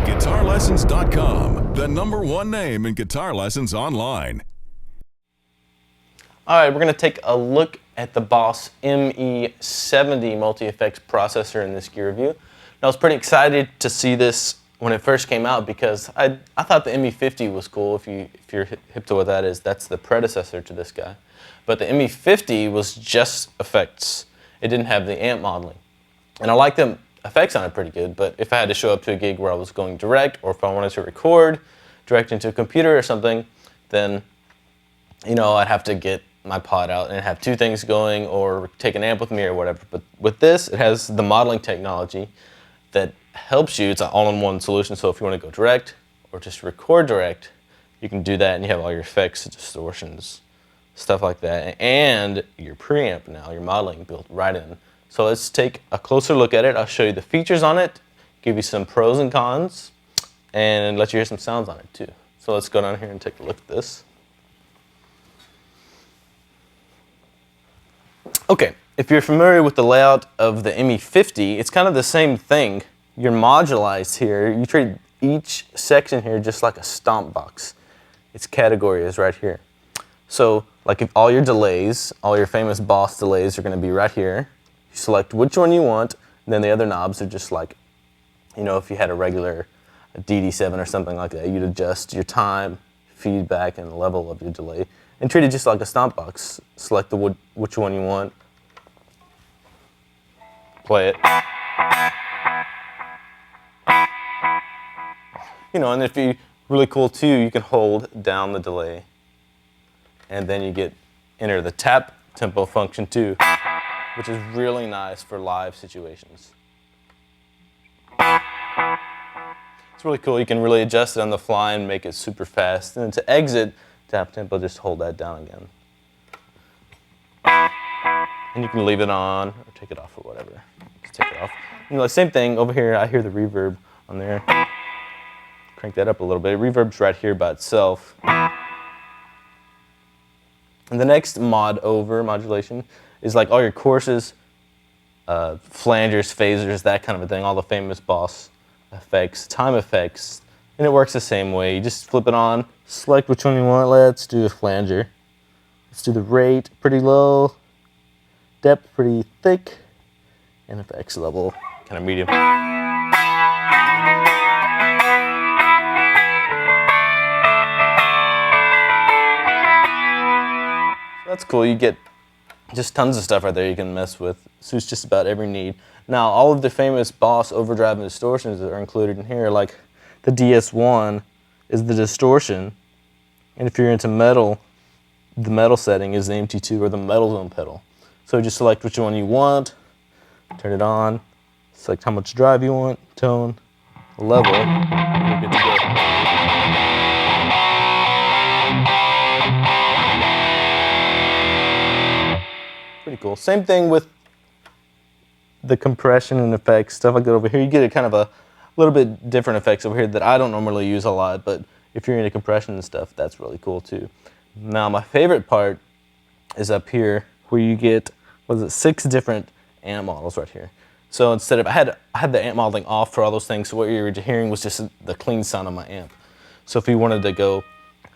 GuitarLessons.com, the #1 name in guitar lessons online. All right, we're going to take a look at the Boss ME-70 multi-effects processor in this gear review. And I was pretty excited to see this when it first came out because I thought the ME-50 was cool. If you're hip to what that is, that's the predecessor to this guy. But the ME-50 was just effects. It didn't have the amp modeling. And I liked the effects on it pretty good, but if I had to show up to a gig where I was going direct, or if I wanted to record direct into a computer or something, then I'd have to get my pod out and have two things going or take an amp with me or whatever. But with this, it has the modeling technology that helps you. It's an all-in-one solution, so if you want to go direct or just record direct, you can do that, and you have all your effects, distortions, stuff like that, and your preamp now, your modeling built right in. So let's take a closer look at it. I'll show you the features on it, give you some pros and cons, and let you hear some sounds on it too. So let's go down here and take a look at this. Okay, if you're familiar with the layout of the ME-50, it's kind of the same thing. You're modularized here. You treat each section here just like a stomp box. Its category is right here. So, like if all your delays, all your famous Boss delays are going to be right here. You select which one you want, and then the other knobs are just like, if you had a regular DD7 or something like that, you'd adjust your time, feedback, and level of your delay, and treat it just like a stomp box. Select which one you want, play it. And if you're really cool too, you can hold down the delay, and then you enter the tap tempo function too, which is really nice for live situations. It's really cool. You can really adjust it on the fly and make it super fast. And then to exit tap tempo, just hold that down again. And you can leave it on or take it off or whatever. Just take it off. Same thing over here. I hear the reverb on there. Crank that up a little bit. Reverb's right here by itself. And the next modulation is like all your courses, flangers, phasers, that kind of a thing, all the famous Boss effects, time effects, and it works the same way. You just flip it on, select which one you want. Let's do a flanger. Let's do the rate, pretty low, depth, pretty thick, and effects level, kind of medium. That's cool. You get just tons of stuff right there you can mess with. Suits just about every need. Now, all of the famous Boss overdrive and distortions that are included in here, like the DS1 is the distortion, and if you're into metal, the metal setting is the MT2 or the metal zone pedal. So just select which one you want, turn it on, select how much drive you want, tone, level, and you're good to go. Pretty cool. Same thing with the compression and effects, stuff like that over here. You get a kind of a little bit different effects over here that I don't normally use a lot, but if you're into compression and stuff, that's really cool too. Now, my favorite part is up here where you get, 6 different amp models right here. So instead of, I had the amp modeling off for all those things, so what you were hearing was just the clean sound of my amp. So if you wanted to go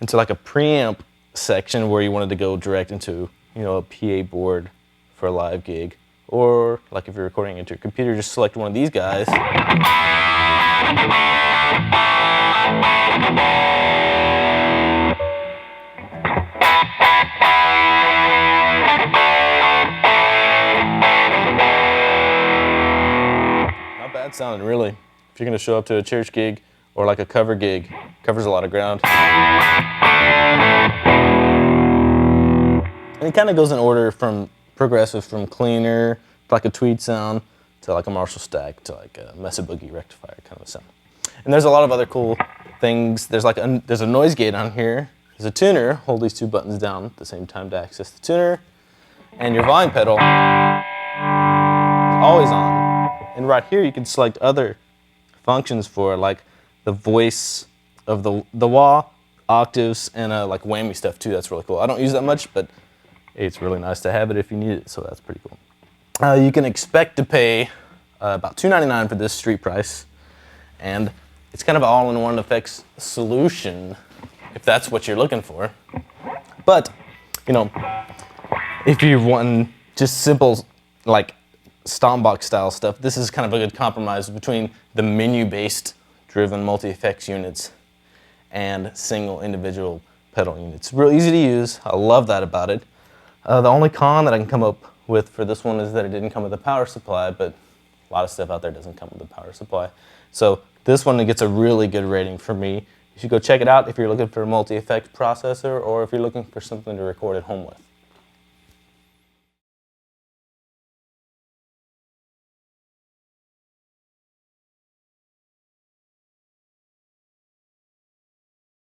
into like a preamp section where you wanted to go direct into, a PA board for a live gig, or like if you're recording into your computer, just select one of these guys. Not bad sounding, really. If you're going to show up to a church gig or like a cover gig, covers a lot of ground. And it kind of goes in order from progressive, from cleaner, like a tweed sound, to like a Marshall stack, to like a Mesa Boogie rectifier kind of a sound. And there's a lot of other cool things. There's like there's a noise gate on here. There's a tuner. Hold these 2 buttons down at the same time to access the tuner. And your volume pedal is always on. And right here you can select other functions for like the voice of the wah, octaves, and like whammy stuff too. That's really cool. I don't use that much, but it's really nice to have it if you need it, so that's pretty cool. You can expect to pay about $299 for this street price, and it's kind of an all-in-one effects solution, if that's what you're looking for. But, you know, if you want just simple, like, Stompbox style stuff, this is kind of a good compromise between the menu-based driven multi-effects units and single individual pedal units. Real easy to use. I love that about it. The only con that I can come up with for this one is that it didn't come with a power supply, but a lot of stuff out there doesn't come with a power supply. So this one gets a really good rating for me. You should go check it out if you're looking for a multi-effects processor or if you're looking for something to record at home with.